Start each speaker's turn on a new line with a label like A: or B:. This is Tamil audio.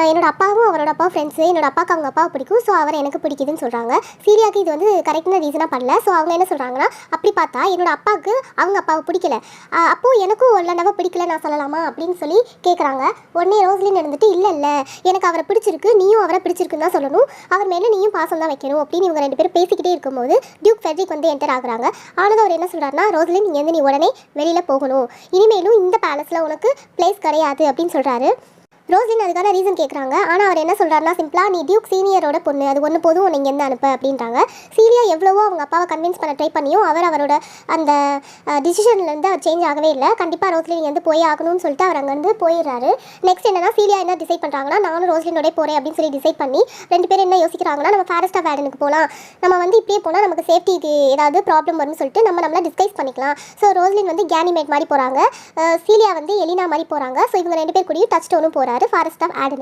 A: என்னோட அப்பாவும் அவரோட அப்பா ஃப்ரெண்ட்ஸு, என்னோட அப்பாவுக்கு அவங்க அப்பாவை பிடிக்கும். ஸோ அவரை எனக்கு பிடிக்குதுன்னு சொல்கிறாங்க. சீரியாவுக்கு இது வந்து கரெக்டான ரீசனாக பண்ணல. ஸோ அவங்க என்ன சொல்கிறாங்கன்னா, அப்படி பார்த்தா என்னோட அப்பாவுக்கு அவங்க அப்பாவை பிடிக்கல, அப்போது எனக்கும் ஒல்லாண்டாவை பிடிக்கல நான் சொல்லலாமா அப்படின்னு சொல்லி கேட்குறாங்க. உடனே ரோஸ்லின் இருந்துட்டு இல்லை எனக்கு அவரை பிடிச்சிருக்கு, நீயும் அவரை பிடிச்சிருக்குன்னு தான் சொல்லணும், அவர் மேலே நீயும் பாசம் தான் வைக்கணும் அப்படின்னு இவங்க 2 பேரும் பேசிக்கிட்டே இருக்கும்போது டியூக் ஃபெட்ரிக் வந்து என்டர் ஆகுறாங்க. ஆனதும் அவர் என்ன சொல்கிறாருன்னா, ரோஸ்லின் இங்கேருந்து நீ உடனே வெளியில் போகணும், இனிமேலும் இந்த பேலஸில் உனக்கு பிளேஸ் கிடையாது அப்படின்னு சொல்கிறாரு. ரோஸ்லின் அதுக்கான ரீசன் கேட்குறாங்க. ஆனால் அவர் என்ன சொல்கிறாருன்னா, சிம்பிளாக நீ டியூக் சீனியரோட பொண்ணு, அது ஒன்று போதும், உன்னை இங்கேருந்து அனுப்ப அப்படின்றாங்க. சீரியா எவ்வளவோ அவங்க அப்பாவை கன்வின்ஸ் பண்ண ட்ரை பண்ணியும் அவரோட அந்த டிசிஷன்லேருந்து அவர் சேஞ்ச் ஆகவே இல்லை. கண்டிப்பாக ரோஸ்லின் இங்கேருந்து போய் ஆகணும்னு சொல்லிட்டு அவர் அங்கேருந்து போயிடுறாரு. நெக்ஸ்ட் என்னன்னா, சீரியா என்ன டிசைட் பண்ணுறாங்கன்னா, நானும் ரோஸ்லினோட போகிறேன் அப்படின்னு சொல்லி டிசைட் பண்ணி 2 பேரும் என்ன யோசிக்கிறாங்கன்னா, நம்ம ஃபாரஸ்ட் ஆஃப் ஆடனுக்கு போகலாம், நம்ம வந்து இப்படியே போனால் நமக்கு சேஃப்டிக்கு ஏதாவது ப்ராப்ளம் வரும்னு சொல்லிட்டு நம்மளை டிஸ்கைஸ் பண்ணிக்கலாம். ஸோ ரோஸ்லின் வந்து கேனிமேட் மாதிரி போகிறாங்க, சீரியா வந்து எலினா மாதிரி போகிறாங்க. ஸோ இவங்க 2 பேர் கூடயும் டச் ஸ்டோனும் போகிறாரு ஃபாரஸ்ட் ஆஃப் ஆடன்.